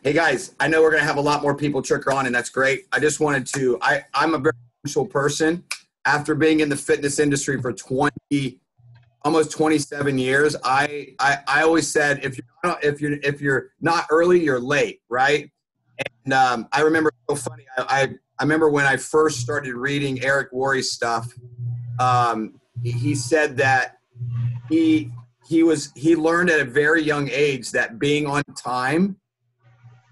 Hey guys, I know we're going to have a lot more people trickle on, and that's great. I just wanted to, I'm a very social person. After being in the fitness industry for almost 27 years, I always said, if you're not early, you're late, right? And I remember, so funny, I remember when I first started reading Eric Worre's stuff, he said that he learned at a very young age that being on time,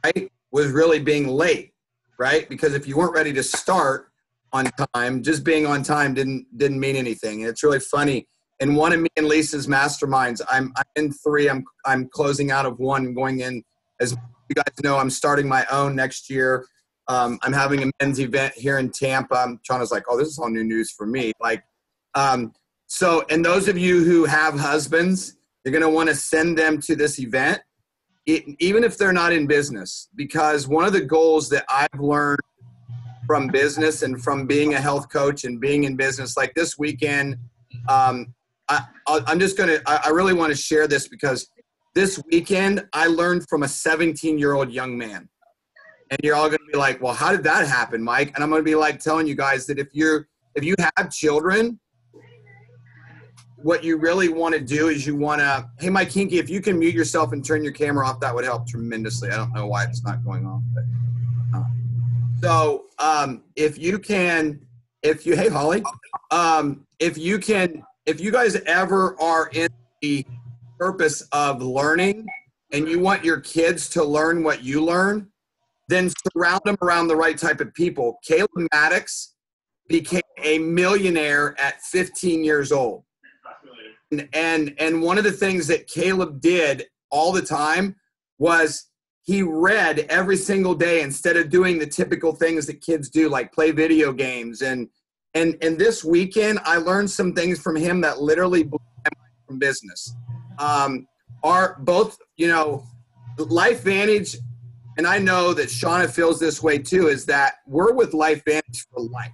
right, was really being late, right? Because if you weren't ready to start on time, just being on time didn't mean anything. And it's really funny. In one of me and Lisa's masterminds, I'm in 3. I'm closing out of 1, going in. As you guys know, I'm starting my own next year. I'm having a men's event here in Tampa. Shauna's like, oh, this is all new news for me. So, and those of you who have husbands, you're going to want to send them to this event, even if they're not in business, because one of the goals that I've learned from business and from being a health coach and being in business, like this weekend, I really want to share this because this weekend I learned from a 17-year-old young man. And you're all going to be like, well, how did that happen, Mike? And I'm going to be like telling you guys that if you have children, what you really want to do is you want to, hey, Mike Hinkie, if you can mute yourself and turn your camera off, that would help tremendously. I don't know why it's not going off. But, hey, Holly, if you guys ever are in the purpose of learning and you want your kids to learn what you learn, then surround them around the right type of people. Caleb Maddox became a millionaire at 15 years old. And one of the things that Caleb did all the time was he read every single day instead of doing the typical things that kids do, like play video games. And this weekend, I learned some things from him that literally blew my mind from business. LifeVantage, and I know that Shauna feels this way too, is that we're with LifeVantage for life.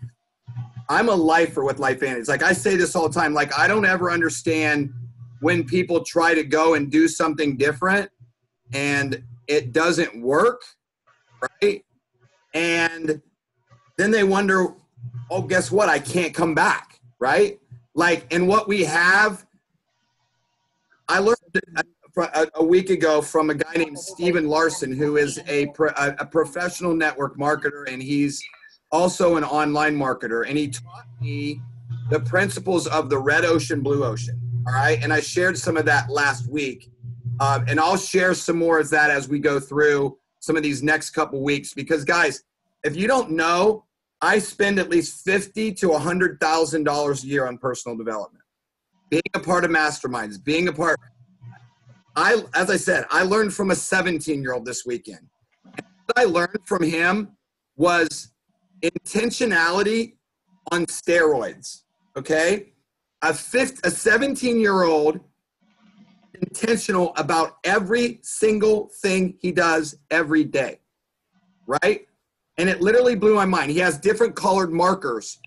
I'm a lifer with LifeVantage. Like I say this all the time, like I don't ever understand when people try to go and do something different and it doesn't work, right? And then they wonder, oh, guess what? I can't come back, right? Like, and what we have, I learned a week ago from a guy named Steven Larson, who is a professional network marketer, and he's also an online marketer, and he taught me the principles of the red ocean, blue ocean. All right. And I shared some of that last week. And I'll share some more of that as we go through some of these next couple weeks, because guys, if you don't know, I spend at least $50,000 to $100,000 a year on personal development, being a part of masterminds, as I said, I learned from a 17-year-old this weekend. And what I learned from him was intentionality on steroids, okay? A 17-year-old intentional about every single thing he does every day, right? And it literally blew my mind. He has different colored markers,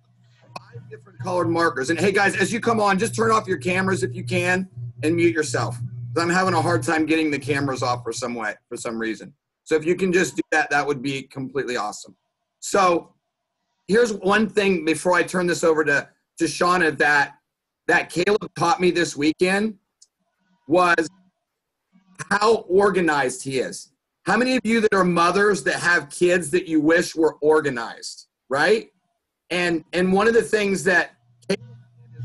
5 different colored markers. And hey, guys, as you come on, just turn off your cameras if you can and mute yourself. I'm having a hard time getting the cameras off for some reason. So if you can just do that, that would be completely awesome. So here's one thing before I turn this over to Shauna that Caleb taught me this weekend was how organized he is. How many of you that are mothers that have kids that you wish were organized, right? And one of the things that Caleb did,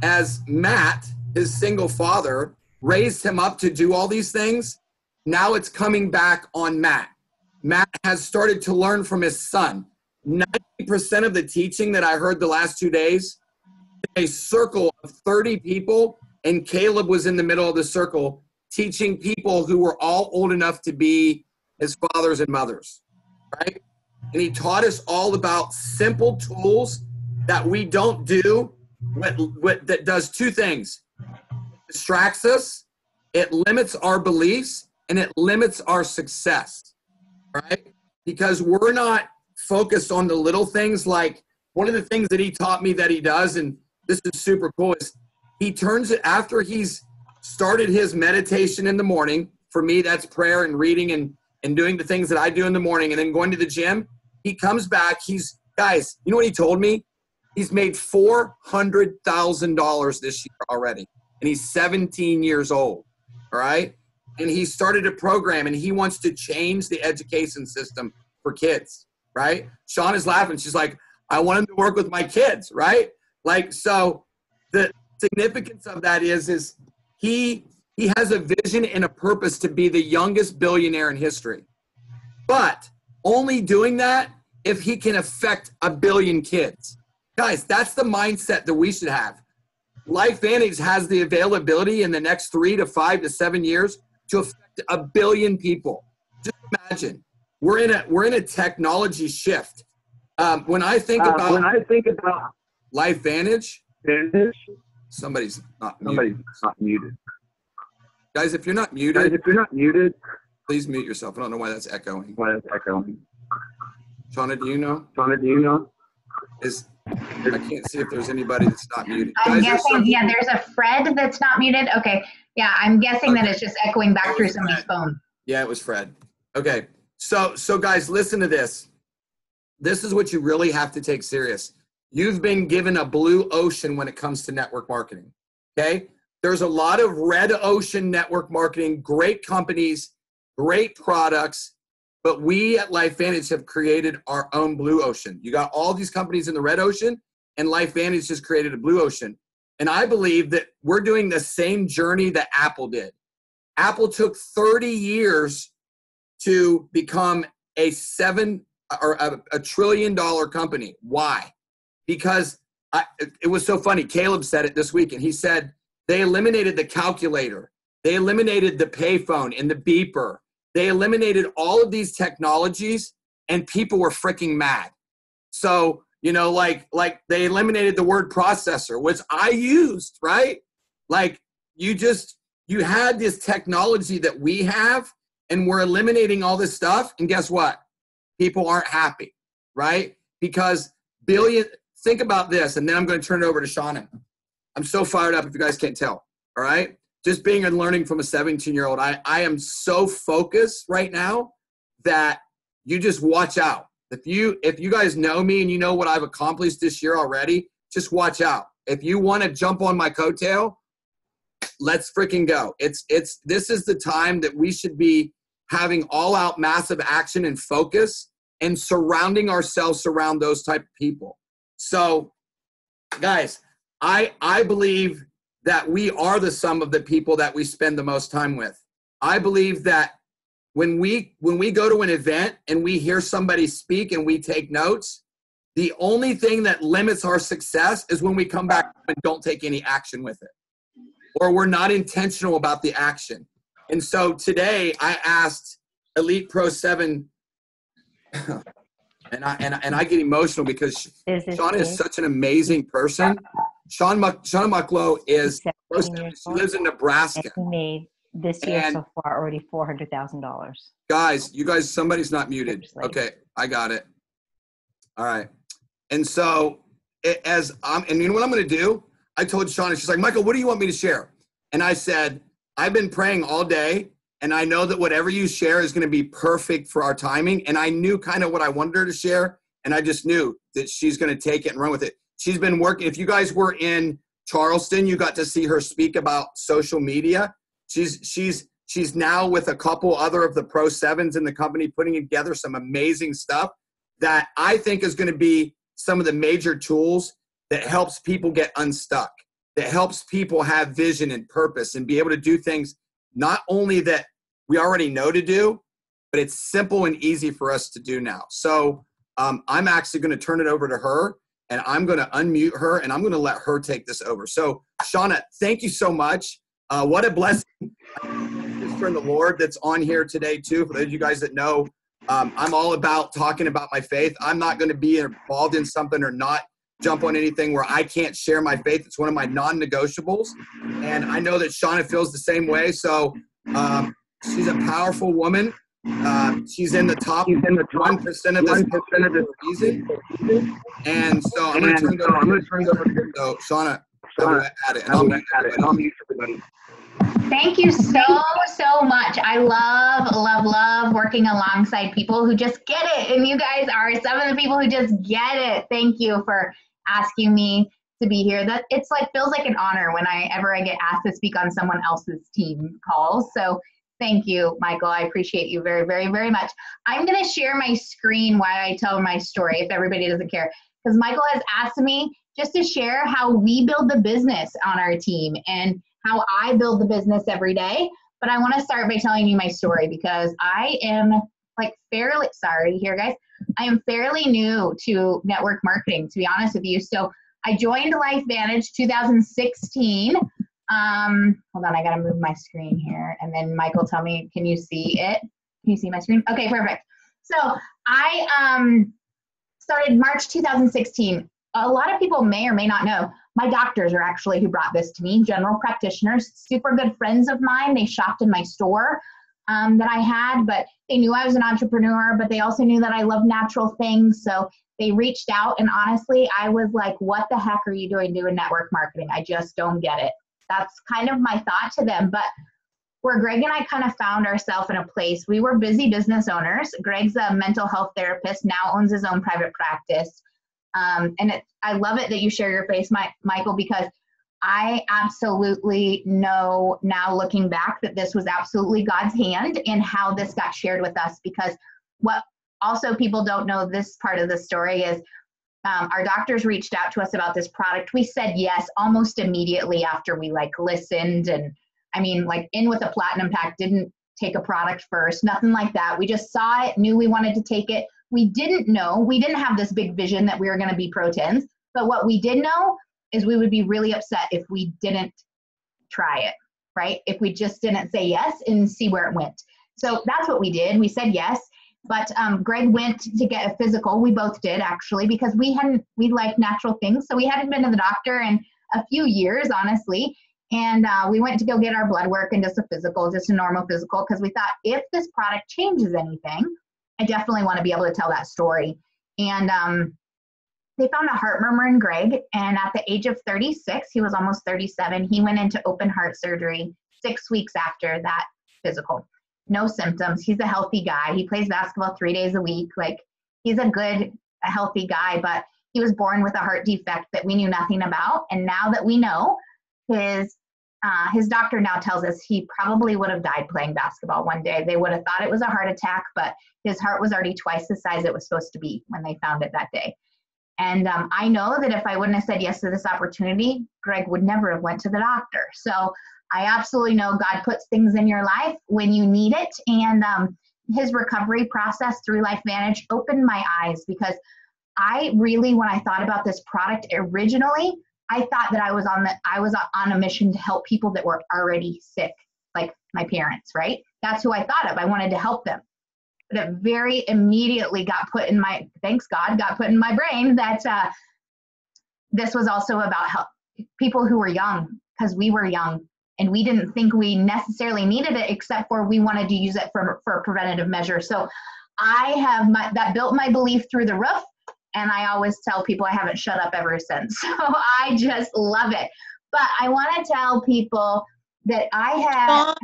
as Matt, his single father, raised him up to do all these things, now it's coming back on Matt. Matt has started to learn from his son. 90% of the teaching that I heard the last 2 days, a circle of 30 people, and Caleb was in the middle of the circle teaching people who were all old enough to be his fathers and mothers, right? And he taught us all about simple tools that we don't do, that does 2 things. It distracts us, it limits our beliefs, and it limits our success, right? Because we're not focused on the little things. Like one of the things that he taught me that he does, and this is super cool, is he turns it after he's started his meditation in the morning. For me, that's prayer and reading and and doing the things that I do in the morning and then going to the gym, he comes back. Guys, you know what he told me? He's made $400,000 this year already. And he's 17 years old. All right. And he started a program and he wants to change the education system for kids. Right. Shauna is laughing. She's like, I want him to work with my kids. Right. Like, so the significance of that is he has a vision and a purpose to be the youngest billionaire in history, but only doing that if he can affect 1 billion kids. Guys, that's the mindset that we should have. LifeVantage has the availability in the next 3 to 5 to 7 years to affect 1 billion people. Just imagine, we're in a technology shift. When I think about LifeVantage, somebody's not muted. Guys, if you're not muted, please mute yourself. I don't know why that's echoing. Shauna, do you know? I can't see if there's anybody that's not muted. I'm guessing, there's a Fred that's not muted. Okay. Yeah, I'm guessing that it's just echoing back through somebody's phone. Yeah, it was Fred. Okay. So guys, listen to this. This is what you really have to take serious. You've been given a blue ocean when it comes to network marketing. Okay? There's a lot of red ocean network marketing, great companies, great products, but we at LifeVantage have created our own blue ocean. You got all these companies in the red ocean, and LifeVantage just created a blue ocean. And I believe that we're doing the same journey that Apple did. Apple took 30 years to become a $1 trillion company. Why? Because it was so funny. Caleb said it this week, and he said they eliminated the calculator. They eliminated the payphone and the beeper. They eliminated all of these technologies, and people were freaking mad. So, like they eliminated the word processor, which I used, right? Like you had this technology that we have, and we're eliminating all this stuff. And guess what? People aren't happy, right? Because think about this, and then I'm going to turn it over to Shauna. I'm so fired up if you guys can't tell, all right? Just being and learning from a 17-year-old, I am so focused right now that you just watch out. If you guys know me and you know what I've accomplished this year already, just watch out. If you want to jump on my coattail, let's freaking go. This is the time that we should be having all out massive action and focus and surrounding ourselves around those type of people. So guys, I believe that we are the sum of the people that we spend the most time with. I believe that when we go to an event and we hear somebody speak and we take notes, the only thing that limits our success is when we come back and don't take any action with it, or we're not intentional about the action. And so today I asked Elite Pro 7, and I get emotional because Shauna is such an amazing person. Shauna Mucklow is, she lives in Nebraska. He made this year so far already $400,000. Guys, somebody's not muted. Okay, I got it. All right. And so and you know what I'm going to do? I told Shauna, she's like, Michael, what do you want me to share? And I said, I've been praying all day, and I know that whatever you share is going to be perfect for our timing. And I knew kind of what I wanted her to share, and I just knew that she's going to take it and run with it. She's been working. If you guys were in Charleston, you got to see her speak about social media. She's now with a couple other of the Pro 7s in the company, putting together some amazing stuff that I think is going to be some of the major tools that helps people get unstuck, that helps people have vision and purpose and be able to do things not only that we already know to do, but it's simple and easy for us to do now. So I'm actually going to turn it over to her, and I'm going to unmute her, and I'm going to let her take this over. So Shauna, thank you so much. What a blessing from the Lord that's on here today too. For those of you guys that know, I'm all about talking about my faith. I'm not going to be involved in something or not jump on anything where I can't share my faith. It's one of my non-negotiables. And I know that Shauna feels the same way. So she's a powerful woman. She's in the top 1% of this reason. And so I'm going to turn it over to Shauna. Add it, and I'll mute everybody. Thank you so much. I love working alongside people who just get it. And you guys are some of the people who just get it. Thank you for asking me to be here. That it's like feels like an honor whenever I get asked to speak on someone else's team calls. So thank you, Michael. I appreciate you very, very, very much. I'm going to share my screen while I tell my story if everybody doesn't care. Because Michael has asked me just to share how we build the business on our team and how I build the business every day. But I want to start by telling you my story because I am like fairly, sorry here guys, I am fairly new to network marketing, to be honest with you. So I joined LifeVantage 2016. Hold on, I got to move my screen here. And then Michael, tell me, can you see it? Can you see my screen? Okay, perfect. So I started March 2016. A lot of people may or may not know, my doctors are actually who brought this to me, general practitioners, super good friends of mine. They shopped in my store that I had, but they knew I was an entrepreneur, but they also knew that I love natural things. So they reached out, and honestly, I was like, what the heck are you doing network marketing? I just don't get it. That's kind of my thought to them. But where Greg and I kind of found ourselves in a place, we were busy business owners. Greg's a mental health therapist, now owns his own private practice. I love it that you share your face, Michael, because I absolutely know now looking back that this was absolutely God's hand in how this got shared with us. Because what also people don't know this part of the story is our doctors reached out to us about this product. We said yes almost immediately after we listened. And I mean, in with a platinum pack, didn't take a product first, nothing like that. We just saw it, knew we wanted to take it. We didn't have this big vision that we were going to be Pro-10s, but what we did know is we would be really upset if we didn't try it, right? If we just didn't say yes and see where it went. So that's what we did. We said yes, but Greg went to get a physical. We both did actually, because we like natural things. So we hadn't been to the doctor in a few years, honestly. And we went to go get our blood work and just a physical, just a normal physical, because we thought if this product changes anything, I definitely want to be able to tell that story. And they found a heart murmur in Greg. And at the age of 36, he was almost 37, he went into open heart surgery 6 weeks after that physical. No symptoms. He's a healthy guy. He plays basketball 3 days a week. He's a healthy guy, but he was born with a heart defect that we knew nothing about. And now that we know, his doctor now tells us he probably would have died playing basketball one day. They would have thought it was a heart attack, but his heart was already twice the size it was supposed to be when they found it that day. And I know that if I wouldn't have said yes to this opportunity, Greg would never have went to the doctor. So I absolutely know God puts things in your life when you need it. And his recovery process through LifeVantage opened my eyes, because when I thought about this product originally, I thought that I was on a mission to help people that were already sick, like my parents, right? That's who I thought of. I wanted to help them. But it very immediately got put in my brain that this was also about help people who were young, because we were young and we didn't think we necessarily needed it, except for we wanted to use it for a preventative measure. So that built my belief through the roof. And I always tell people I haven't shut up ever since. So I just love it. But I want to tell people that I have...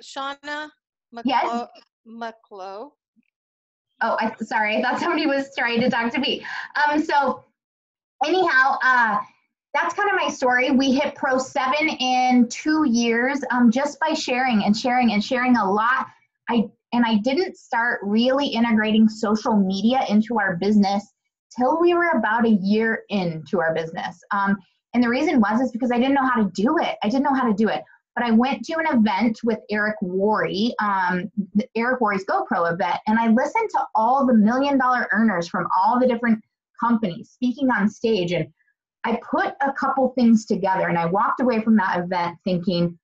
Shauna Mucklow. Yes? Mucklow. Oh, sorry. I thought somebody was trying to talk to me. So anyhow, that's kind of my story. We hit Pro 7 in 2 years just by sharing a lot. I didn't start really integrating social media into our business till we were about a year into our business. And the reason was because I didn't know how to do it. But I went to an event with Eric Worre, Eric Worre's GoPro event, and I listened to all the $1 million earners from all the different companies speaking on stage. And I put a couple things together, and I walked away from that event thinking,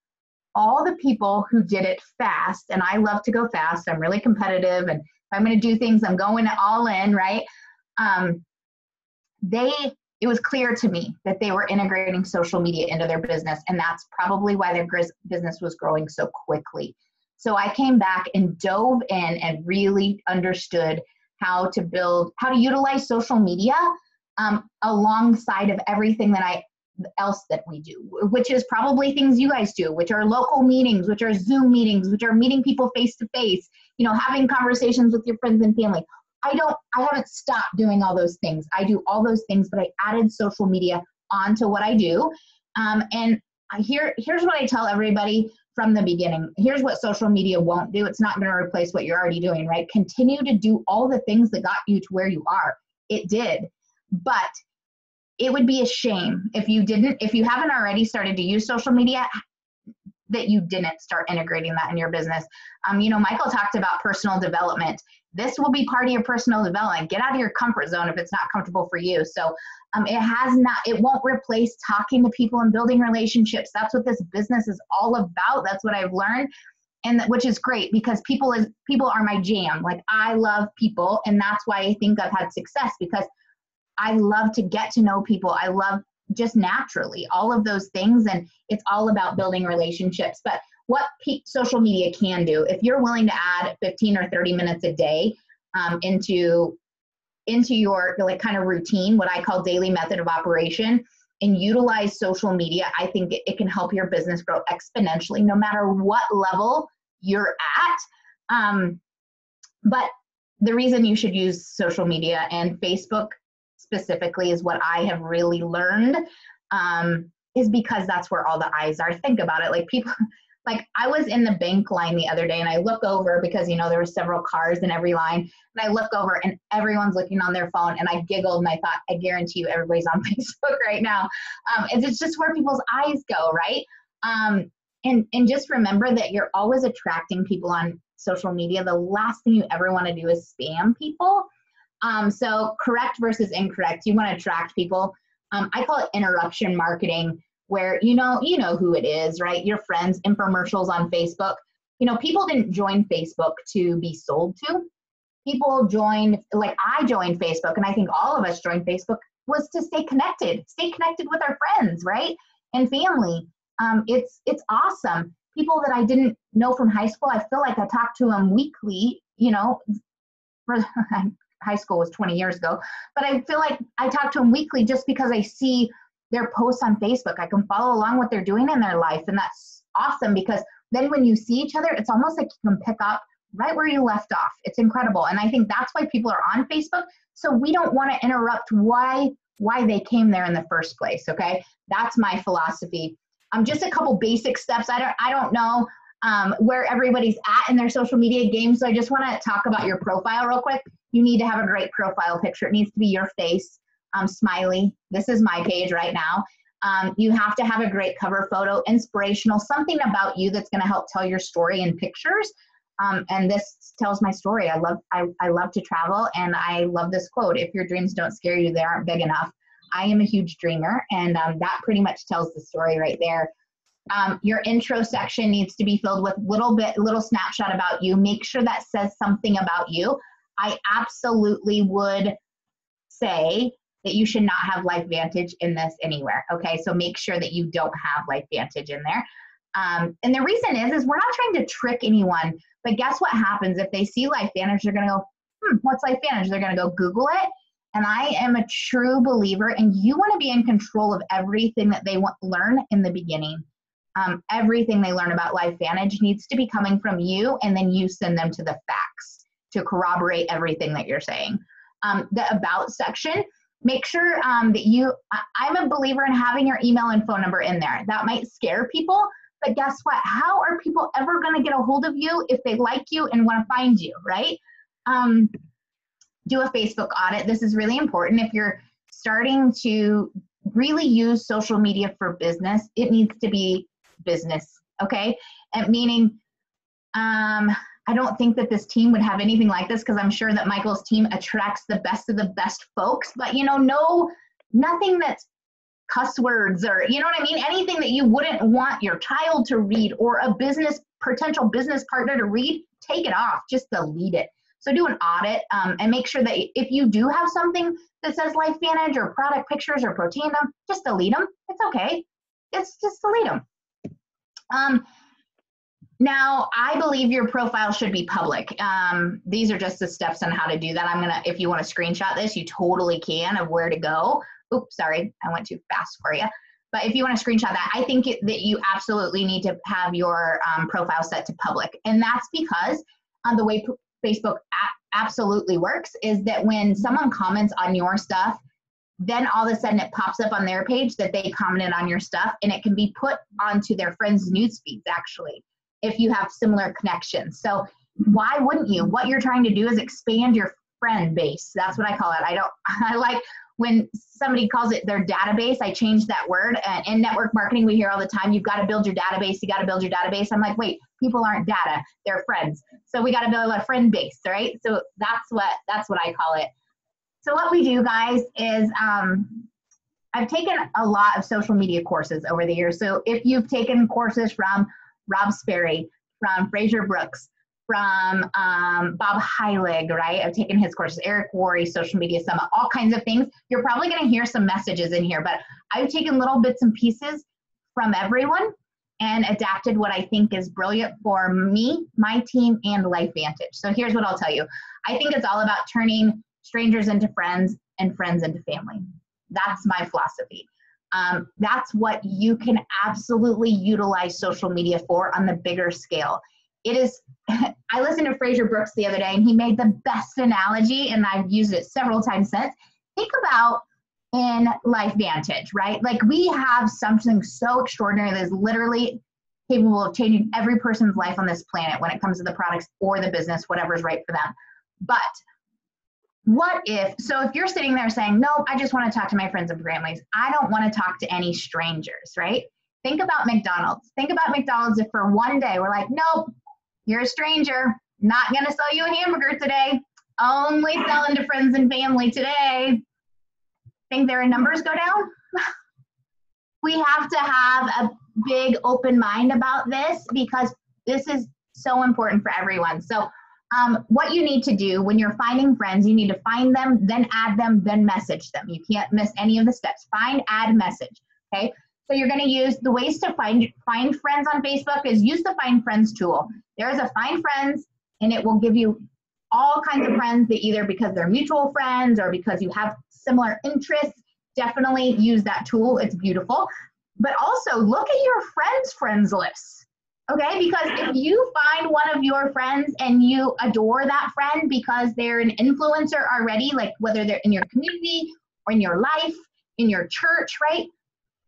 all the people who did it fast, and I love to go fast, I'm really competitive, and if I'm going to do things, I'm going all in, right? It was clear to me that they were integrating social media into their business, and that's probably why their business was growing so quickly. So I came back and dove in and really understood how to utilize social media alongside of everything that else that we do, which is probably things you guys do, which are local meetings, which are Zoom meetings, which are meeting people face to face, having conversations with your friends and family. I haven't stopped doing all those things. I do all those things, but I added social media onto what I do. And here's what I tell everybody from the beginning. Here's what social media won't do. It's not going to replace what you're already doing, right? Continue to do all the things that got you to where you are. It did. But it would be a shame if you haven't already started to use social media, that you didn't start integrating that in your business. Michael talked about personal development. This will be part of your personal development. Get out of your comfort zone if it's not comfortable for you. So it won't replace talking to people and building relationships. That's what this business is all about. That's what I've learned. And which is great, because people are my jam. Like, I love people. And that's why I think I've had success, because I love to get to know people. I love just naturally all of those things. And it's all about building relationships. But what social media can do, if you're willing to add 15 or 30 minutes a day into your kind of routine, what I call daily method of operation, and utilize social media, I think it can help your business grow exponentially, no matter what level you're at. But the reason you should use social media, and Facebook specifically is what I have really learned, is because that's where all the eyes are. Think about it. Like, people, like, I was in the bank line the other day, and I look over because, there were several cars in every line, and I look over and everyone's looking on their phone, and I giggled and I thought, I guarantee you everybody's on Facebook right now. It's just where people's eyes go, right? And just remember that you're always attracting people on social media. The last thing you ever want to do is spam people. So correct versus incorrect. You want to attract people. I call it interruption marketing, where you know who it is, right? Your friends, infomercials on Facebook. People didn't join Facebook to be sold to. People joined, like I joined Facebook, and I think all of us joined Facebook was to stay connected with our friends, right? And family. It's awesome. People that I didn't know from high school, I feel like I talked to them weekly, for high school was 20 years ago, but I feel like I talk to them weekly just because I see their posts on Facebook. I can follow along what they're doing in their life. And that's awesome, because then when you see each other, it's almost like you can pick up right where you left off. It's incredible. And I think that's why people are on Facebook. So we don't want to interrupt why they came there in the first place. Okay. That's my philosophy. Just a couple basic steps. I don't know where everybody's at in their social media game. So I just want to talk about your profile real quick. You need to have a great profile picture. It needs to be your face, smiley. This is my page right now. You have to have a great cover photo, inspirational, something about you that's going to help tell your story in pictures. And this tells my story. I love to travel, and I love this quote: if your dreams don't scare you, they aren't big enough. I am a huge dreamer, and that pretty much tells the story right there. Your intro section needs to be filled with little snapshot about you. Make sure that says something about you. I absolutely would say that you should not have LifeVantage in this anywhere. Okay, so make sure that you don't have LifeVantage in there. And the reason is we're not trying to trick anyone. But guess what happens if they see LifeVantage? They're going to go, what's LifeVantage? They're going to go Google it. And I am a true believer, and you want to be in control of everything that they learn in the beginning. Everything they learn about LifeVantage needs to be coming from you, and then you send them to the facts to corroborate everything that you're saying. The About section, make sure that I'm a believer in having your email and phone number in there. That might scare people, but guess what? How are people ever going to get a hold of you if they like you and want to find you, right? Do a Facebook audit. This is really important. If you're starting to really use social media for business, it needs to be business, okay? And meaning, I don't think that this team would have anything like this, because I'm sure that Michael's team attracts the best of the best folks, but nothing that's cuss words or, you know what I mean? Anything that you wouldn't want your child to read or a potential business partner to read, take it off, just delete it. So do an audit and make sure that if you do have something that says LifeVantage or product pictures or Protandim, just delete them. It's okay. Just delete them. Now, I believe your profile should be public. These are just the steps on how to do that. If you want to screenshot this, you totally can, of where to go. Oops, sorry, I went too fast for you. But if you want to screenshot that, I think that you absolutely need to have your profile set to public. And that's because the way Facebook absolutely works is that when someone comments on your stuff, then all of a sudden it pops up on their page that they commented on your stuff, and it can be put onto their friends' news feeds actually, if you have similar connections. So why wouldn't you? What you're trying to do is expand your friend base. That's what I call it. I like when somebody calls it their database, I changed that word. In network marketing, we hear all the time, you've got to build your database. You got to build your database. I'm like, wait, people aren't data, they're friends. So we got to build a friend base, right? So that's what I call it. So what we do, guys, is I've taken a lot of social media courses over the years. So if you've taken courses from Rob Sperry, from Fraser Brooks, from Bob Heilig, right? I've taken his courses, Eric Worre, Social Media Summit, all kinds of things. You're probably going to hear some messages in here, but I've taken little bits and pieces from everyone and adapted what I think is brilliant for me, my team, and LifeVantage. So here's what I'll tell you. I think it's all about turning strangers into friends and friends into family. That's my philosophy. That's what you can absolutely utilize social media for on the bigger scale. It is, I listened to Fraser Brooks the other day, and he made the best analogy, and I've used it several times since. Think about in LifeVantage, right? Like we have something so extraordinary that is literally capable of changing every person's life on this planet when it comes to the products or the business, whatever's right for them. But what if, so if you're sitting there saying, nope, I just want to talk to my friends and families. I don't want to talk to any strangers, right? Think about McDonald's. Think about McDonald's if for one day we're like, nope, you're a stranger, not going to sell you a hamburger today, only selling to friends and family today. Think their numbers go down? We have to have a big open mind about this because this is so important for everyone. So what you need to do when you're finding friends, you need to find them, then add them, then message them. You can't miss any of the steps. Find, add, message, okay? So you're going to use the ways to find friends on Facebook is use the Find Friends tool. There's a Find Friends, and it will give you all kinds of friends that either because they're mutual friends or because you have similar interests. Definitely use that tool. It's beautiful. But also look at your friends list, okay? Because if you find one of your friends and you adore that friend because they're an influencer already, like whether they're in your community or in your life, in your church, right?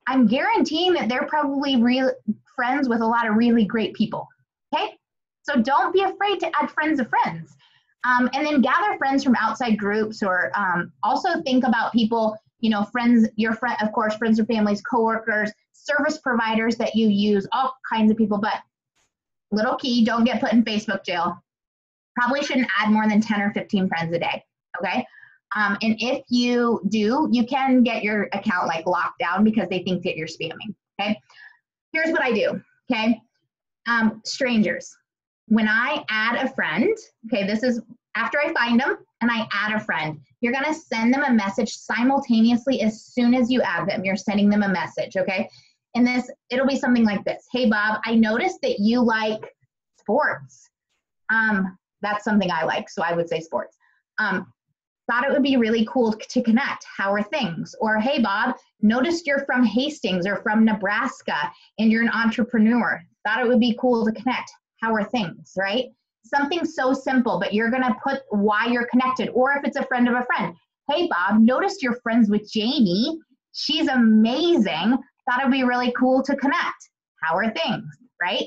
I'm guaranteeing that they're probably real friends with a lot of really great people, okay? So don't be afraid to add friends of friends. And then gather friends from outside groups or also think about people, you know, friends, your friend, of course, friends or families, coworkers, service providers that you use, all kinds of people. But little key, don't get put in Facebook jail. Probably shouldn't add more than 10 or 15 friends a day, okay? And if you do, you can get your account like locked down because they think that you're spamming, okay? Here's what I do, okay? Strangers. When I add a friend, okay, this is after I find them and I add a friend, you're gonna send them a message simultaneously as soon as you add them. You're sending them a message, okay? And this, it'll be something like this. Hey, Bob, I noticed that you like sports. That's something I like, so I would say sports. Thought it would be really cool to connect. How are things? Or, hey, Bob, noticed you're from Hastings or from Nebraska and you're an entrepreneur. Thought it would be cool to connect. How are things, right? Something so simple, but you're gonna put why you're connected. Or if it's a friend of a friend. Hey, Bob, noticed you're friends with Jamie. She's amazing. Thought it'd be really cool to connect. How are things, right?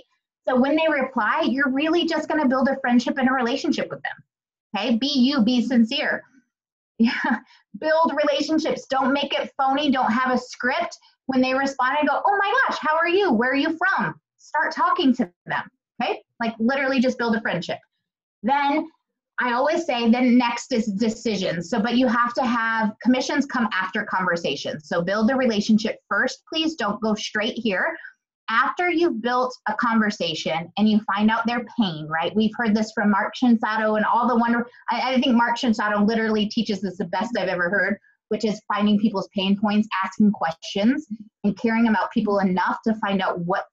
So when they reply, you're really just gonna build a friendship and a relationship with them, okay? Be you, be sincere. Yeah, build relationships. Don't make it phony. Don't have a script. When they respond and go, oh my gosh, how are you? Where are you from? Start talking to them, okay? Like literally just build a friendship. Then I always say then next is decisions. So, but you have to have commissions come after conversations. So build the relationship first, please. Don't go straight here. After you've built a conversation and you find out their pain, right? We've heard this from Mark Shinsato and all the wonder. I think Mark Shinsato literally teaches this the best I've ever heard, which is finding people's pain points, asking questions, and caring about people enough to find out what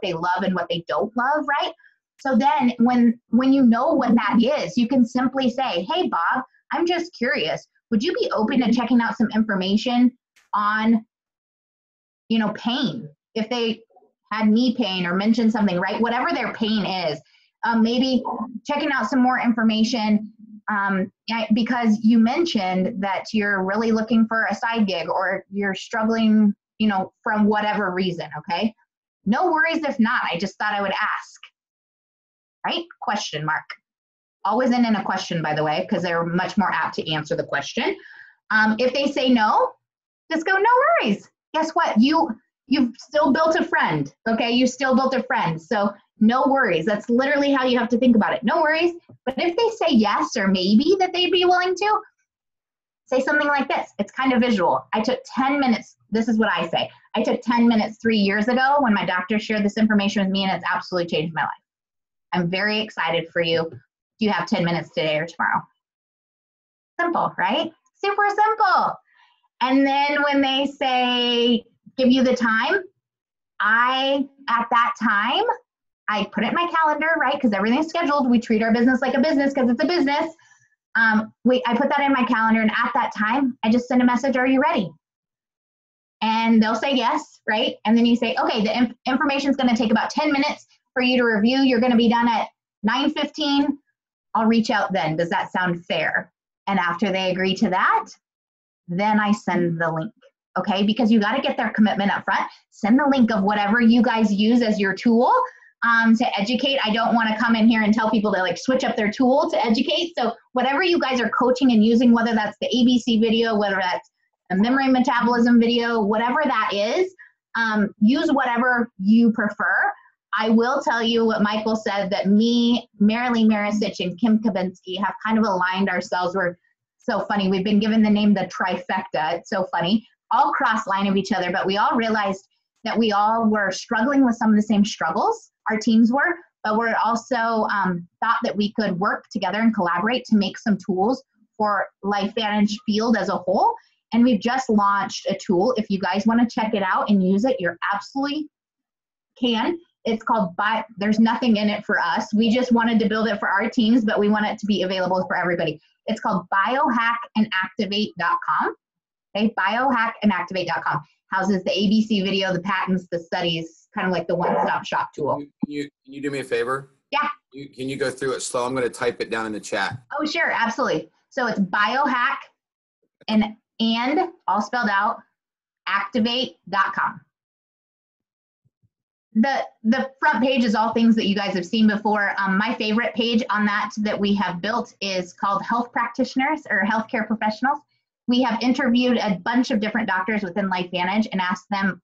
they love and what they don't love, right? So then when you know what that is, you can simply say, hey, Bob, I'm just curious. Would you be open to checking out some information on pain, if they had knee pain or mentioned something, right? Whatever their pain is, maybe checking out some more information, because you mentioned that you're really looking for a side gig or you're struggling, from whatever reason, okay? No worries if not. I just thought I would ask, right? Question mark. Always in a question, by the way, because they're much more apt to answer the question. If they say no, just go, no worries. Guess what? You've still built a friend, okay? You still built a friend. So no worries. That's literally how you have to think about it. No worries. But if they say yes or maybe that they'd be willing to, say something like this. It's kind of visual. I took 10 minutes. This is what I say. I took 10 minutes 3 years ago when my doctor shared this information with me, and it's absolutely changed my life. I'm very excited for you. Do you have 10 minutes today or tomorrow? Simple, right? Super simple. And then when they say, give you the time, at that time, I put it in my calendar, right? Because everything's scheduled. We treat our business like a business because it's a business. I put that in my calendar, and at that time, I just send a message, are you ready? And they'll say yes, right? And then you say, okay, the information is going to take about 10 minutes for you to review. You're going to be done at 9:15. I'll reach out then. Does that sound fair? And after they agree to that, then I send the link, okay? Because you got to get their commitment up front. Send the link of whatever you guys use as your tool to educate. I don't want to come in here and tell people to like switch up their tool to educate. So whatever you guys are coaching and using, whether that's the ABC video, whether that's a memory metabolism video, whatever that is, use whatever you prefer. I will tell you what Michael said, that me, Marilee Marisich, and Kim Kabinski have kind of aligned ourselves. We're so funny. We've been given the name the trifecta. It's so funny. All cross line of each other, but we all realized that we all were struggling with some of the same struggles our teams were, but we're also thought that we could work together and collaborate to make some tools for LifeVantage field as a whole. And we've just launched a tool. If you guys want to check it out and use it, you're absolutely can. It's called there's nothing in it for us. We just wanted to build it for our teams, but we want it to be available for everybody. It's called biohackandactivate.com. Okay, biohackandactivate.com. Houses the ABC video, the patents, the studies, kind of like the one-stop shop tool. Can you do me a favor? Yeah. Can you go through it slow? I'm going to type it down in the chat. Oh, sure, absolutely. So it's biohack and all spelled out, activate.com. The front page is all things that you guys have seen before. My favorite page on that we have built is called Health Practitioners or Healthcare Professionals. We have interviewed a bunch of different doctors within LifeVantage and asked them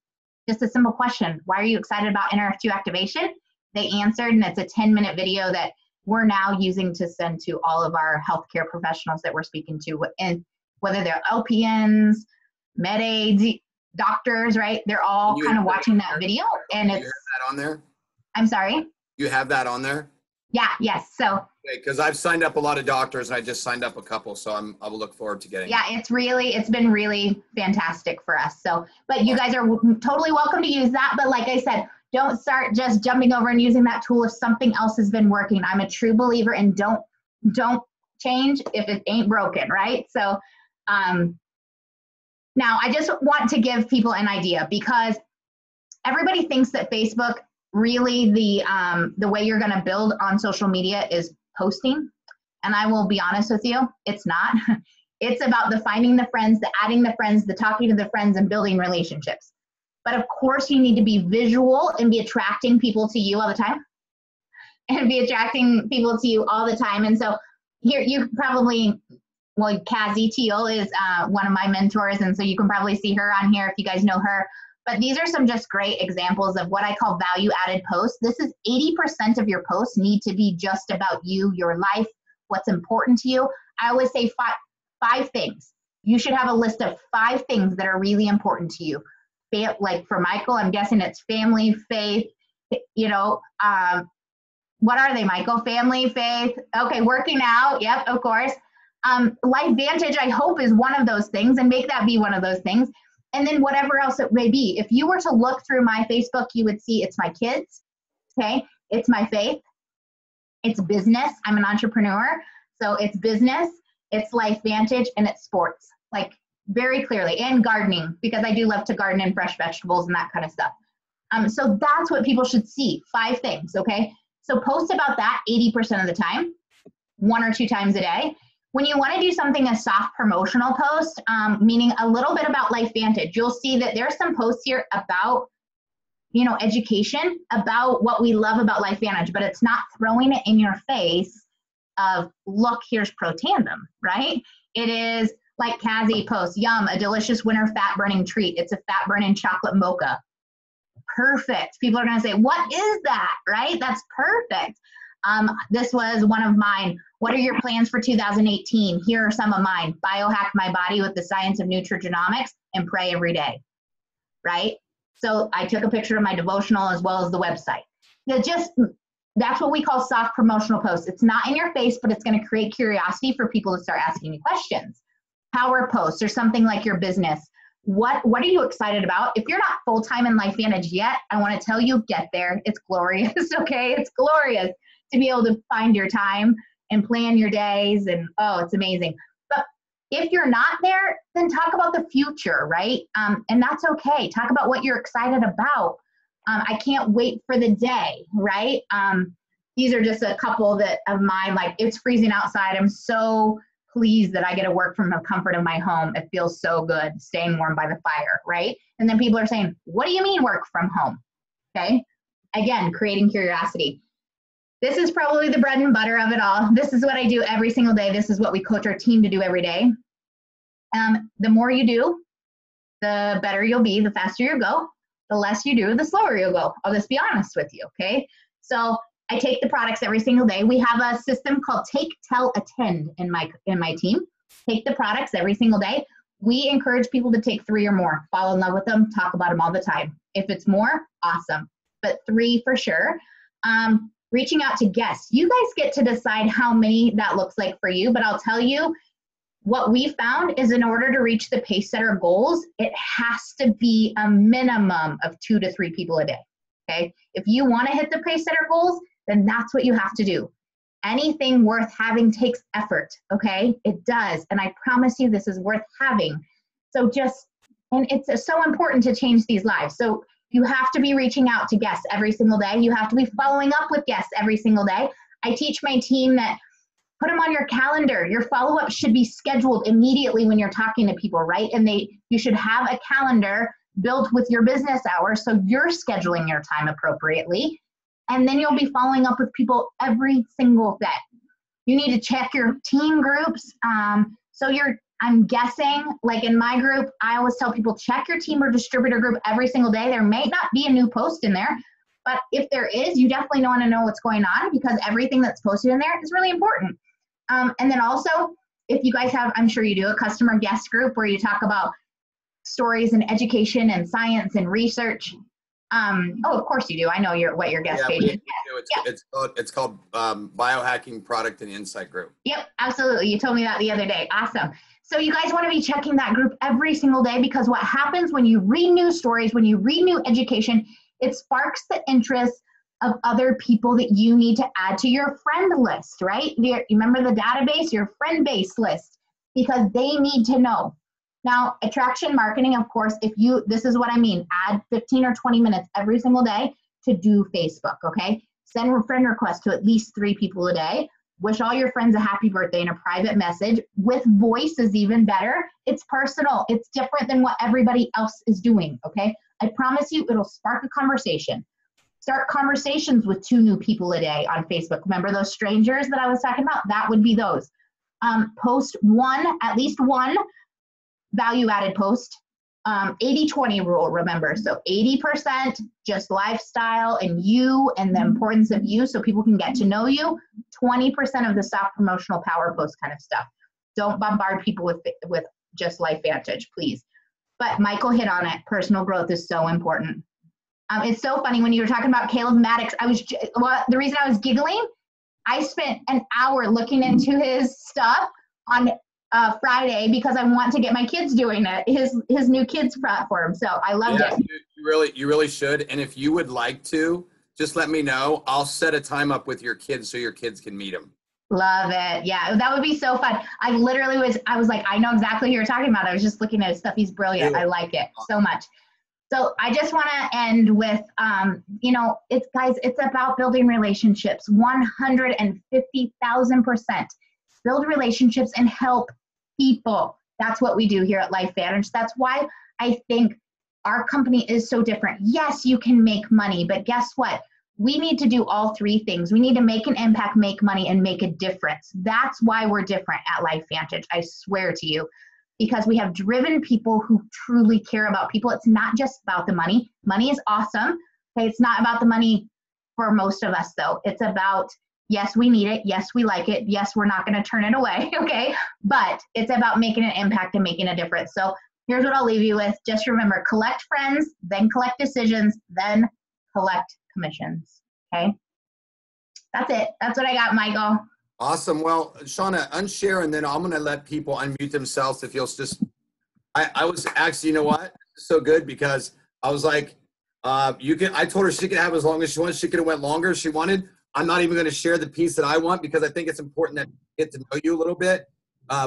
just a simple question. Why are you excited about NRF2 activation? They answered, and it's a 10-minute video that we're now using to send to all of our healthcare professionals that we're speaking to, and whether they're LPNs, med aids, doctors, right? They're all kind of watching that video, and it's. You have that on there? I'm sorry? You have that on there? Yeah, yes. So. Because I've signed up a lot of doctors, and I just signed up a couple, so I will look forward to getting. Yeah, it's been really fantastic for us. So, but you guys are totally welcome to use that. But like I said, don't start just jumping over and using that tool if something else has been working. I'm a true believer in don't change if it ain't broken, right? So, now I just want to give people an idea, because everybody thinks that Facebook really the way you're going to build on social media is posting. And I will be honest with you, it's not. It's about the finding the friends, the adding the friends, the talking to the friends, and building relationships. But of course, you need to be visual and be attracting people to you all the time. And be attracting people to you all the time. And so here you probably, well, Kazi Teal is one of my mentors. And so you can probably see her on here if you guys know her. But these are some just great examples of what I call value-added posts. This is 80% of your posts need to be just about you, your life, what's important to you. I always say five things. You should have a list of 5 things that are really important to you. Like for Michael, I'm guessing it's family, faith, what are they, Michael? Family, faith, okay, working out, yep, of course. LifeVantage, I hope, is one of those things, and make that be one of those things. And then whatever else it may be. If you were to look through my Facebook, you would see it's my kids, okay? It's my faith, it's business. I'm an entrepreneur, so it's business, it's LifeVantage, and it's sports. Like very clearly, and gardening, because I do love to garden and fresh vegetables and that kind of stuff. So that's what people should see. 5 things, okay? So post about that 80% of the time, 1 or 2 times a day. When you want to do something, a soft promotional post, meaning a little bit about LifeVantage, you'll see that there's some posts here about, you know, education, about what we love about LifeVantage, but it's not throwing it in your face of, look, here's Pro Tandem, right? It is like Cassie posts, yum, a delicious winter fat burning treat. It's a fat burning chocolate mocha. Perfect. People are going to say, what is that, right? That's perfect. This was one of mine. What are your plans for 2018? Here are some of mine. Biohack my body with the science of nutrigenomics and pray every day, right? So I took a picture of my devotional as well as the website. That's what we call soft promotional posts. It's not in your face, but it's going to create curiosity for people to start asking you questions. Power posts or something like your business. What are you excited about? If you're not full-time in LifeVantage yet, I want to tell you, get there. It's glorious, okay? It's glorious to be able to find your time and plan your days, and oh, it's amazing. But if you're not there, then talk about the future, right? And that's okay. Talk about what you're excited about. I can't wait for the day, right? These are just a couple of mine, like, it's freezing outside. I'm so pleased that I get to work from the comfort of my home. It feels so good staying warm by the fire, right? And then people are saying, what do you mean work from home? Okay. Again, creating curiosity. This is probably the bread and butter of it all. This is what I do every single day. This is what we coach our team to do every day. The more you do, the better you'll be, the faster you'll go. The less you do, the slower you'll go. I'll just be honest with you, okay? So I take the products every single day. We have a system called Take, Tell, Attend in my team. Take the products every single day. We encourage people to take 3 or more. Fall in love with them, talk about them all the time. If it's more, awesome. But 3 for sure. Reaching out to guests. You guys get to decide how many that looks like for you, but I'll tell you, what we found is in order to reach the Pacesetter goals, it has to be a minimum of 2 to 3 people a day, okay? If you want to hit the Pacesetter goals, then that's what you have to do. Anything worth having takes effort, okay? It does, and I promise you this is worth having. So and it's so important to change these lives. So you have to be reaching out to guests every single day. You have to be following up with guests every single day. I teach my team that put them on your calendar. Your follow-up should be scheduled immediately when you're talking to people, right? And you should have a calendar built with your business hours so you're scheduling your time appropriately. And then you'll be following up with people every single day. You need to check your team groups. I'm guessing, like in my group, I always tell people, check your team or distributor group every single day. There may not be a new post in there, but if there is, you definitely want to know what's going on, because everything that's posted in there is really important. And then also, if you guys have, I'm sure you do, a customer guest group where you talk about stories and education and science and research. Of course you do. I know what your guest page is. It's called Biohacking Product and Insight Group. Yep, absolutely. You told me that the other day. Awesome. So you guys want to be checking that group every single day, because what happens when you read new stories, when you read new education, it sparks the interest of other people that you need to add to your friend list, right? You remember the database, your friend base list, because they need to know. Now, attraction marketing, of course, this is what I mean, add 15 or 20 minutes every single day to do Facebook, okay? Send a friend request to at least 3 people a day. Wish all your friends a happy birthday in a private message. With voice is even better. It's personal. It's different than what everybody else is doing, okay? I promise you it'll spark a conversation. Start conversations with 2 new people a day on Facebook. Remember those strangers that I was talking about? That would be those. Post at least one value-added post. 80-20 rule, remember. So 80% just lifestyle and you and the importance of you so people can get to know you. 20% of the soft promotional power post kind of stuff. Don't bombard people with just LifeVantage, please. But Michael hit on it. Personal growth is so important. It's so funny when you were talking about Caleb Maddox. The reason I was giggling, I spent an hour looking into his stuff on Friday because I want to get my kids doing it. His new kids platform. So I loved it. You really should. And if you would like to, just let me know. I'll set a time up with your kids so your kids can meet them. Love it. Yeah, that would be so fun. I was like, I know exactly who you're talking about. I was just looking at his stuff. He's brilliant. I like it so much. So I just want to end with, it's guys, it's about building relationships, 150,000%. Build relationships and help people. That's what we do here at LifeVantage. That's why I think our company is so different. Yes, you can make money, but guess what? We need to do all three things. We need to make an impact, make money, and make a difference. That's why we're different at LifeVantage. I swear to you. Because we have driven people who truly care about people. It's not just about the money. Money is awesome. Okay, it's not about the money for most of us, though. It's about, yes, we need it. Yes, we like it. Yes, we're not going to turn it away. Okay, but it's about making an impact and making a difference. So here's what I'll leave you with. Just remember, collect friends, then collect decisions, then collect commissions. Okay, that's it. That's what I got, Michael. Awesome. Well, Shauna, unshare, and then I'm going to let people unmute themselves if you'll just, I was actually, you know what? So good because I was like, I told her she could have as long as she wanted. She could have went longer if she wanted. I'm not even going to share the piece that I want because I think it's important that you get to know you a little bit.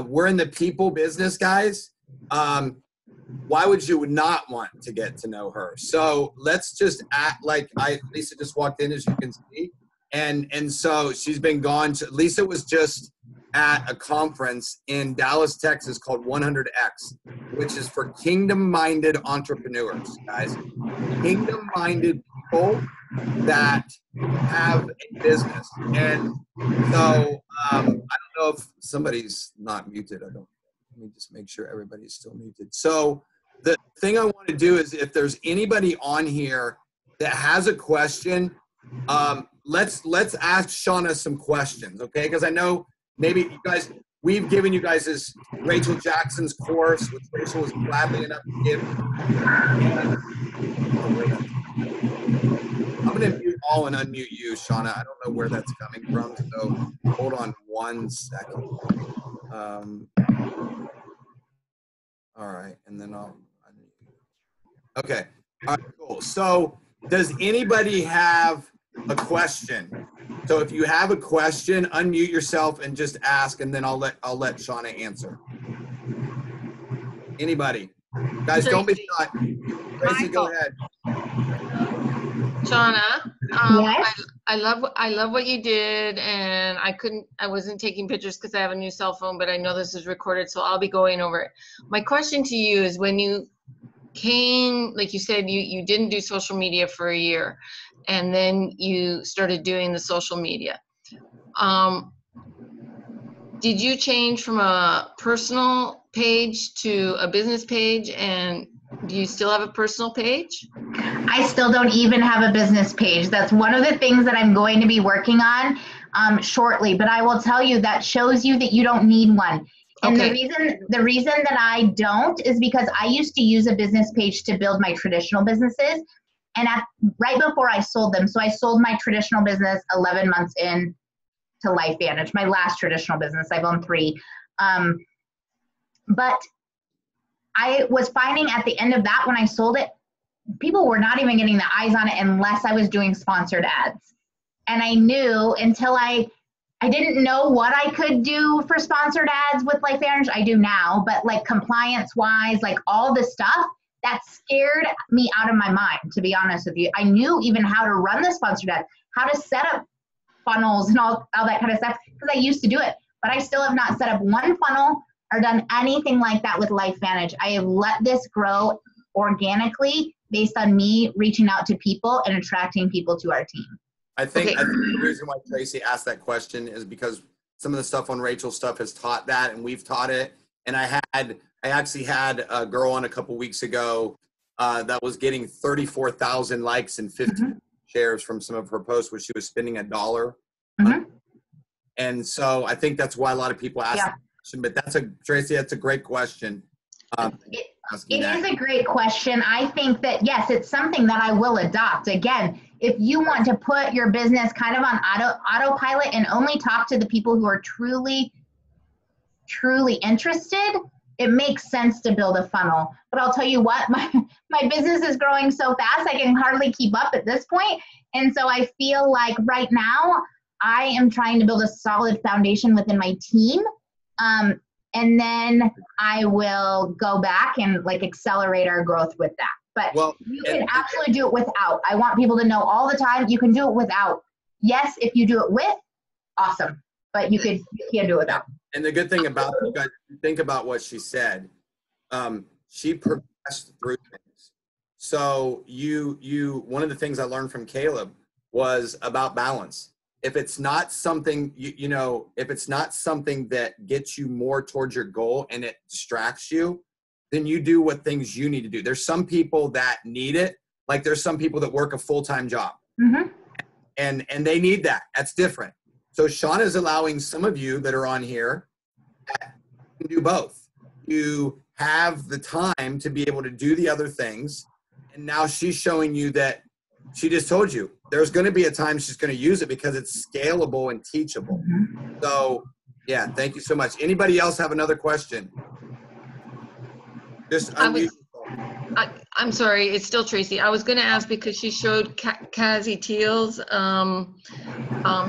We're in the people business, guys. Why would you not want to get to know her? So let's just act like Lisa just walked in, as you can see. And so she's been gone. Lisa was just at a conference in Dallas, Texas called 100X, which is for kingdom-minded entrepreneurs, guys. Kingdom-minded people that have a business. And so I don't know if somebody's not muted. Let me just make sure everybody's still muted. So the thing I want to do is if there's anybody on here that has a question, let's ask Shauna some questions, okay? Because I know maybe you guys, we've given you guys this Rachel Jackson's course, which Rachel was gladly enough to give. I'm going to mute all and unmute you, Shauna. I don't know where that's coming from, so hold on one second. All right, and then I'll unmute. Okay, all right, cool. So does anybody have a question? So if you have a question, unmute yourself and just ask, and then I'll let Shauna answer. Anybody? Guys, don't be shy. Tracy, go ahead. Shauna, Yes? I love what you did, and I wasn't taking pictures because I have a new cell phone, but I know this is recorded, so I'll be going over it. My question to you is, when you came, like you said, you didn't do social media for a year, and then you started doing the social media. Did you change from a personal page to a business page, and do you still have a personal page? I still don't even have a business page. That's one of the things that I'm going to be working on shortly. But I will tell you, that shows you that you don't need one. And Okay. the reason that I don't is because I used to use a business page to build my traditional businesses. And right before I sold them, so I sold my traditional business 11 months in to LifeVantage, my last traditional business. I've owned 3. But I was finding at the end of that, when I sold it, people were not even getting the eyes on it unless I was doing sponsored ads. And I knew until I didn't know what I could do for sponsored ads with LifeVantage. I do now, but like compliance wise, like all the stuff that scared me out of my mind, to be honest with you. I knew even how to run the sponsored ads, how to set up funnels and all that kind of stuff, because I used to do it, but I still have not set up one funnel or done anything like that with LifeVantage. I have let this grow organically based on me reaching out to people and attracting people to our team. I think the reason why Tracy asked that question is because some of the stuff on Rachel's stuff has taught that, and we've taught it. And I actually had a girl on a couple weeks ago that was getting 34,000 likes and 15 shares from some of her posts, where she was spending $1. And so I think that's why a lot of people ask that question. But Tracy, that's a great question. It is a great question. I think that, yes, it's something that I will adopt. Again, if you want to put your business kind of on autopilot and only talk to the people who are truly, truly interested, it makes sense to build a funnel. But I'll tell you what, my business is growing so fast, I can hardly keep up at this point. And so I feel like right now, I am trying to build a solid foundation within my team. And then I will go back and like accelerate our growth with that. But you can absolutely do it without. I want people to know all the time, you can do it without. Yes, if you do it with, awesome. But you can't do it without. And the good thing about, you guys, think about what she said. She progressed through things. So one of the things I learned from Caleb was about balance. If it's not something, if it's not something that gets you more towards your goal and it distracts you, then you do what things you need to do. There's some people that need it. Like there's some people that work a full-time job and they need that. That's different. So Shauna is allowing some of you that are on here that can do both. You have the time to be able to do the other things. And now she's showing you that she just told you there's going to be a time she's going to use it because it's scalable and teachable. So yeah, thank you so much. Anybody else have another question? Just unmute. I'm sorry, it's still Tracy. I was going to ask because she showed Kazi Teal's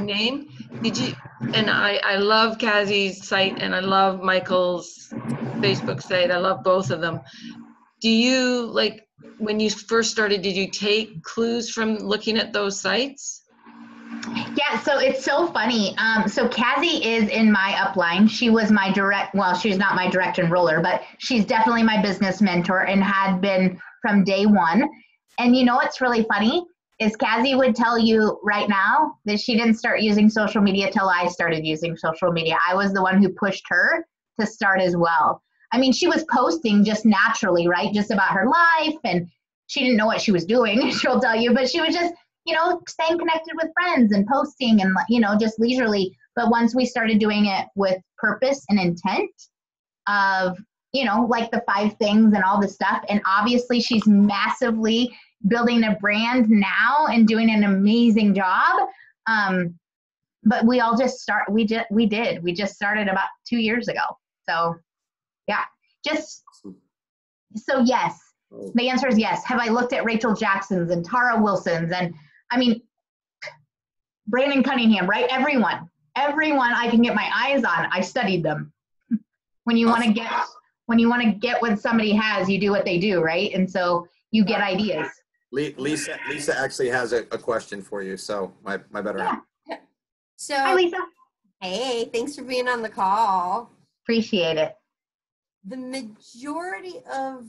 name. Did you? And I love Kazi's site and I love Michael's Facebook site. I love both of them. Do you, like, when you first started, did you take clues from looking at those sites? Yeah, so it's so funny. So Kazi is in my upline. She was my she's not my direct enroller, but she's definitely my business mentor and had been from day one. And you know what's really funny is Kazi would tell you right now that she didn't start using social media till I started using social media. I was the one who pushed her to start as well. I mean, she was posting just naturally, right? Just about her life, and she didn't know what she was doing, she'll tell you, but she was just, staying connected with friends and posting and, just leisurely. But once we started doing it with purpose and intent of, like the 5 things and all this stuff, and obviously she's massively building a brand now and doing an amazing job. But we all just we just started about 2 years ago. So yeah, so yes, the answer is yes. Have I looked at Rachel Jackson's and Tara Wilson's and Brandon Cunningham, right? Everyone I can get my eyes on, I studied them. When you want to get what somebody has, you do what they do, right? And so you get ideas. Lisa actually has a question for you. So my better half. So hi, Lisa. Hey, thanks for being on the call. Appreciate it. The majority of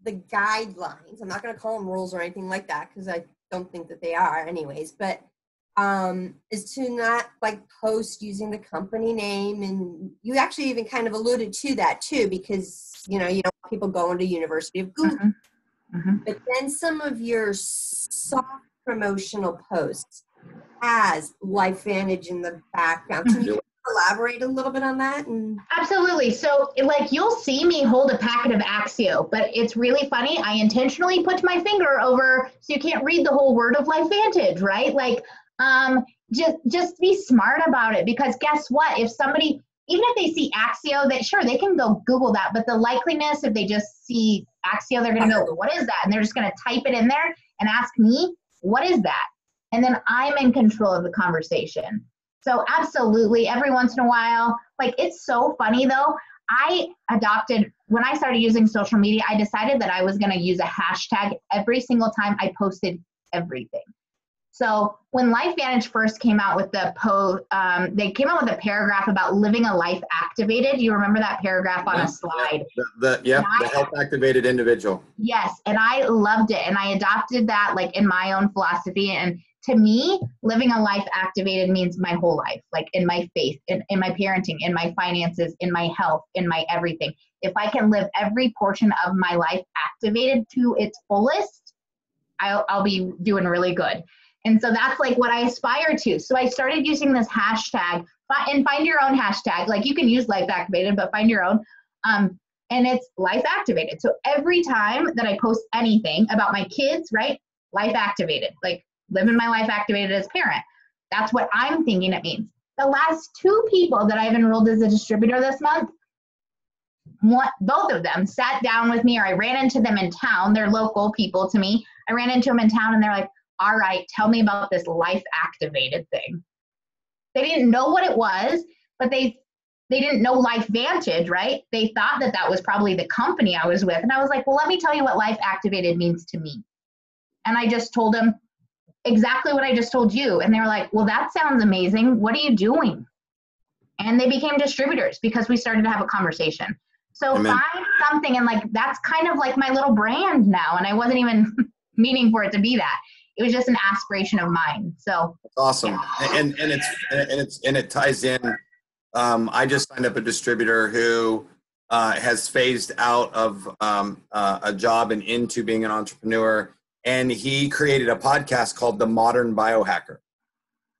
the guidelines, I'm not going to call them rules or anything like that because I don't think that they are anyways, but is to not post using the company name. And you actually even kind of alluded to that too, because you don't want people going to University of Google. But then some of your soft promotional posts has LifeVantage in the background. Can you elaborate a little bit on that? Absolutely. So you'll see me hold a packet of Axio, but it's really funny. I intentionally put my finger over so you can't read the whole word of LifeVantage, right? Just be smart about it, because guess what? If somebody, even if they see Axio, they can go Google that, but the likeliness, if they just see Axio, they're going to go, what is that? And they're just going to type it in there and ask me, what is that? And then I'm in control of the conversation. So absolutely, every once in a while, it's so funny though. When I started using social media, I decided that I was going to use a hashtag every single time I posted everything. So when LifeVantage first came out with the post, they came out with a paragraph about living a life activated. Do you remember that paragraph on a slide? The health activated individual. Yes, and I loved it, and I adopted that in my own philosophy. And to me, living a life activated means my whole life, in my faith, in my parenting, in my finances, in my health, in my everything. If I can live every portion of my life activated to its fullest, I'll be doing really good. And so that's what I aspire to. So I started using this hashtag, and find your own hashtag. You can use life activated, but find your own. And it's life activated. So every time that I post anything about my kids, right? Life activated, living my life activated as a parent. That's what I'm thinking it means. The last 2 people that I've enrolled as a distributor this month, both of them sat down with me, or I ran into them in town. They're local people to me. I ran into them in town and they're like, all right, tell me about this life activated thing. They didn't know what it was, but they didn't know Life Vantage, right? They thought that that was probably the company I was with. And I was like, well, let me tell you what Life Activated means to me. And I just told them exactly what I just told you. And they were like, well, that sounds amazing. What are you doing? And they became distributors because we started to have a conversation. So Amen. find something, and like that's kind of like my little brand now. And I wasn't even meaning for it to be that. It was just an aspiration of mine. So That's awesome. And it ties in. I just signed up a distributor who has phased out of a job and into being an entrepreneur. And he created a podcast called The Modern Biohacker.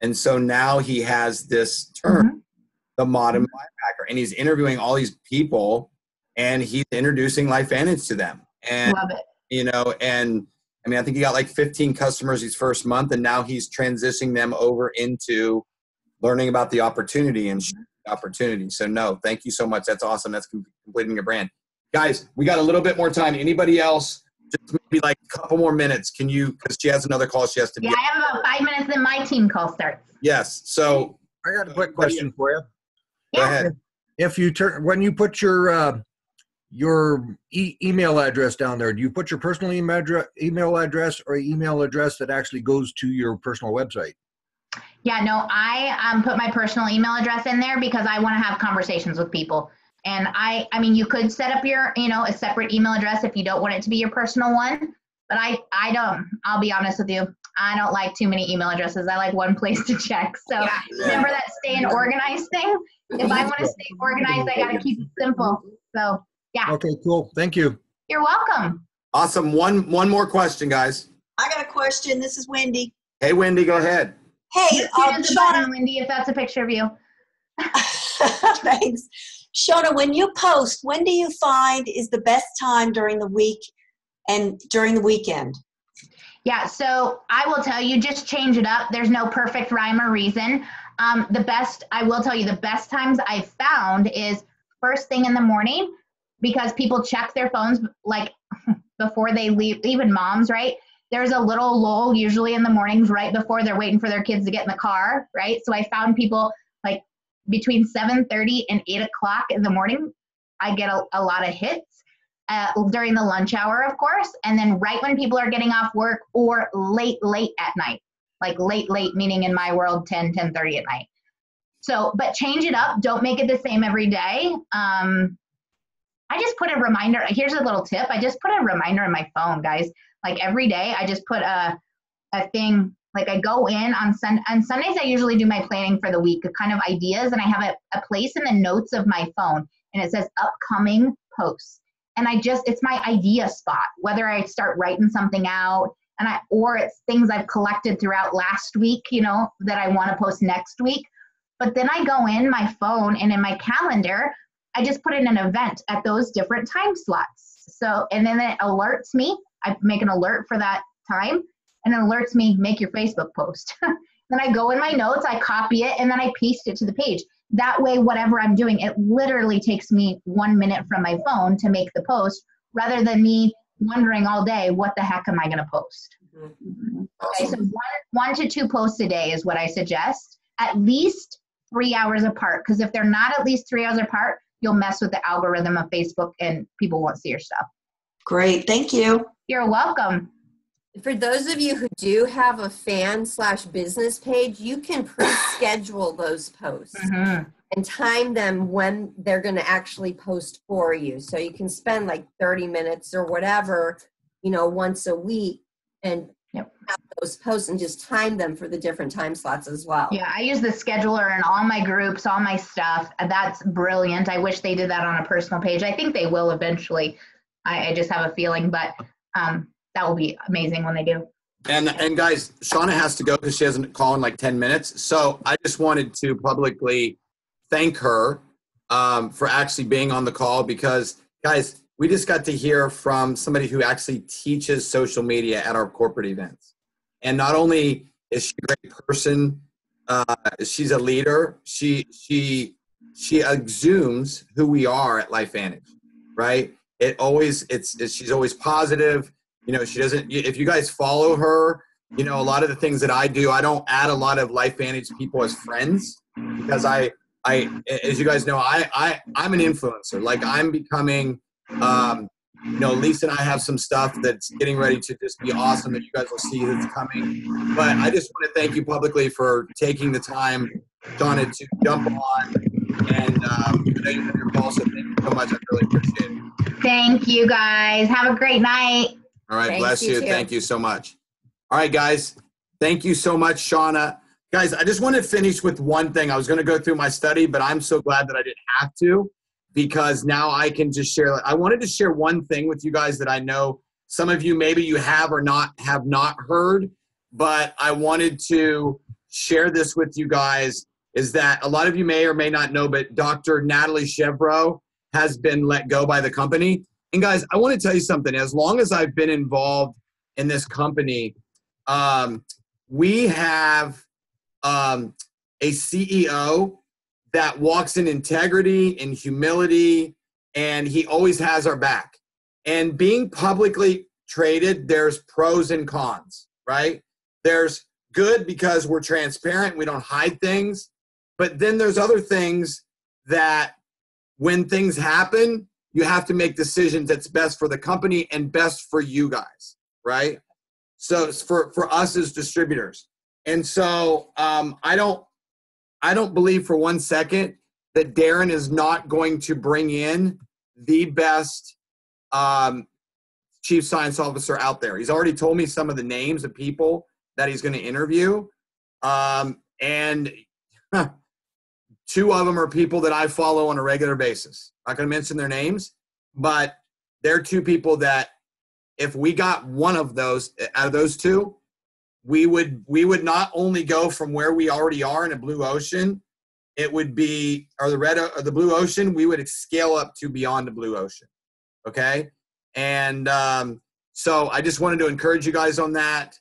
And so now he has this term, the Modern Biohacker, and he's interviewing all these people and he's introducing LifeVantage to them. And, love it. you know, and I mean, I think he got like 15 customers his first month, and now he's transitioning them over into learning about the opportunity and opportunity. So no, thank you so much. That's awesome. That's completing your brand. Guys, we got a little bit more time. Anybody else? Just maybe like a couple more minutes. Can you, because she has another call she has to be. Yeah, I have about 5 minutes, then my team call starts. Yes. So I got a quick question for you. go ahead. If you when you put your email address down there, do you put your personal email address or email address that actually goes to your personal website? Yeah, no, I put my personal email address in there because I want to have conversations with people. And I mean, you could set up your, a separate email address if you don't want it to be your personal one. But I don't, I'll be honest with you. I don't like too many email addresses. I like one place to check. So remember that stay and organized thing? If I want to stay organized, I got to keep it simple. So yeah. Okay, cool. Thank you. You're welcome. Awesome. One more question, guys. I got a question. This is Wendy. Hey, Wendy, go ahead. Hey, Shauna, Wendy, if that's a picture of you. Thanks. Shauna, when you post, when do you find is the best time during the week and during the weekend? Yeah, so I will tell you, just change it up. There's no perfect rhyme or reason. I will tell you, the best times I've found is first thing in the morning, because people check their phones like before they leave, even moms, right? There's a little lull usually in the mornings right before they're waiting for their kids to get in the car, right? So I found people like between 7:30 and 8 o'clock in the morning, I get a lot of hits during the lunch hour, of course. And then right when people are getting off work or late at night, like late, meaning in my world, 10:30 at night. So, but change it up. Don't make it the same every day. I just put a reminder. Here's a little tip. I just put a reminder on my phone, guys. Like every day, I just put a thing. Like I go in on Sundays, I usually do my planning for the week, kind of ideas, and I have a place in the notes of my phone, and it says upcoming posts. And it's my idea spot, whether I start writing something out, or it's things I've collected throughout last week, that I want to post next week. But then I go in my phone and in my calendar, I just put in an event at those different time slots. So, and then it alerts me. I make an alert for that time, and it alerts me, make your Facebook post. Then I go in my notes, I copy it, and then I paste it to the page. That way, whatever I'm doing, it literally takes me 1 minute from my phone to make the post, rather than me wondering all day, what the heck am I going to post? Awesome. Okay, so one to two posts a day is what I suggest, at least 3 hours apart. Because if they're not at least 3 hours apart, you'll mess with the algorithm of Facebook and people won't see your stuff. Great. Thank you. You're welcome. For those of you who do have a fan/business page, you can pre-schedule those posts and time them when they're going to actually post for you. So you can spend like 30 minutes or whatever, once a week and have those posts and just time them for the different time slots as well. Yeah, I use the scheduler in all my groups, all my stuff. That's brilliant. I wish they did that on a personal page. I think they will eventually. I just have a feeling, but that will be amazing when they do. And guys, Shauna has to go because she has a call in like 10 minutes. So I just wanted to publicly thank her for actually being on the call, because, guys, we just got to hear from somebody who actually teaches social media at our corporate events. And not only is she a great person, she's a leader. She exudes who we are at LifeVantage, right? She's always positive. She doesn't, if you guys follow her, a lot of the things that I do, I don't add a lot of LifeVantage people as friends. because as you guys know, I'm an influencer. Like I'm becoming, Lisa and I have some stuff that's getting ready to just be awesome that you guys will see that's coming. But I just want to thank you publicly for taking the time, Shauna, to jump on. And I know you have your call, so thank you so much. I really appreciate it. Thank you, guys. Have a great night. All right, Thanks, bless you you. too. Thank you so much. All right, guys. Thank you so much, Shauna. Guys, I just want to finish with one thing. I was going to go through my study, but I'm so glad that I didn't have to, because now I can just share. I wanted to share one thing with you guys that I know some of you, maybe you have not heard, but I wanted to share this with you guys, is that a lot of you may or may not know, but Dr. Natalie Chevreau has been let go by the company. And guys, I want to tell you something. As long as I've been involved in this company, we have a CEO that walks in integrity and humility, and he always has our back. And being publicly traded, there's pros and cons, right? There's good because we're transparent, we don't hide things. But then there's other things that when things happen, you have to make decisions that's best for the company and best for you guys, right? So it's for us as distributors. And so I don't believe for one second that Darren is not going to bring in the best chief science officer out there. He's already told me some of the names of people that he's going to interview. And two of them are people that I follow on a regular basis. I'm not going to mention their names, but they're two people that if we got one of those out of those two, we would not only go from where we already are in a blue ocean, it would be, or the blue ocean, we would scale up to beyond the blue ocean. Okay. And so I just wanted to encourage you guys on that.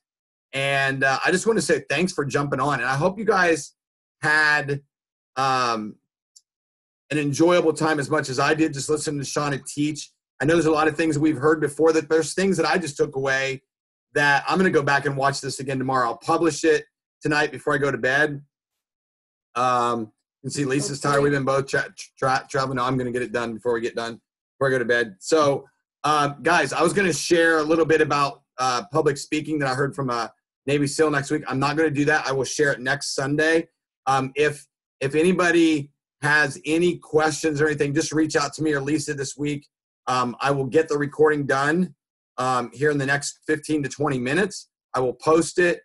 And I just want to say thanks for jumping on. And I hope you guys had an enjoyable time as much as I did just listening to Shauna teach. I know there's a lot of things we've heard before, that there's things that I just took away that I'm going to go back and watch this again tomorrow. I'll publish it tonight before I go to bed. You can see Lisa's tired. We've been both traveling. No, I'm going to get it done before I go to bed. So, guys, I was going to share a little bit about public speaking that I heard from a Navy SEAL next week. I'm not going to do that. I will share it next Sunday. If anybody has any questions or anything, just reach out to me or Lisa this week. I will get the recording done here in the next 15 to 20 minutes. I will post it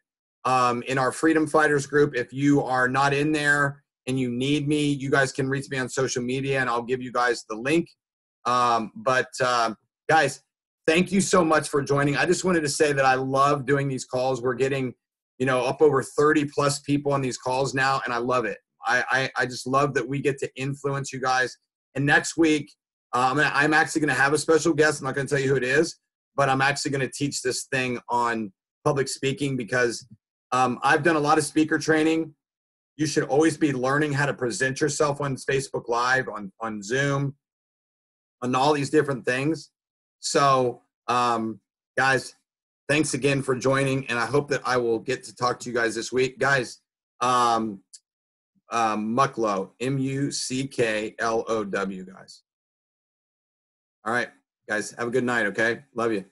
in our Freedom Fighters group. If you are not in there and you need me, you guys can reach me on social media and I'll give you guys the link. Guys, thank you so much for joining. I just wanted to say that I love doing these calls. We're getting, up over 30 plus people on these calls now, and I love it. I just love that we get to influence you guys. And next week, I'm actually going to have a special guest. I'm not going to tell you who it is, but I'm actually going to teach this thing on public speaking because I've done a lot of speaker training. You should always be learning how to present yourself on Facebook Live, on Zoom, on all these different things. So, guys, thanks again for joining, and I hope that I will get to talk to you guys this week. Guys, Mucklow, Mucklow, guys. All right, guys, have a good night, okay? Love you.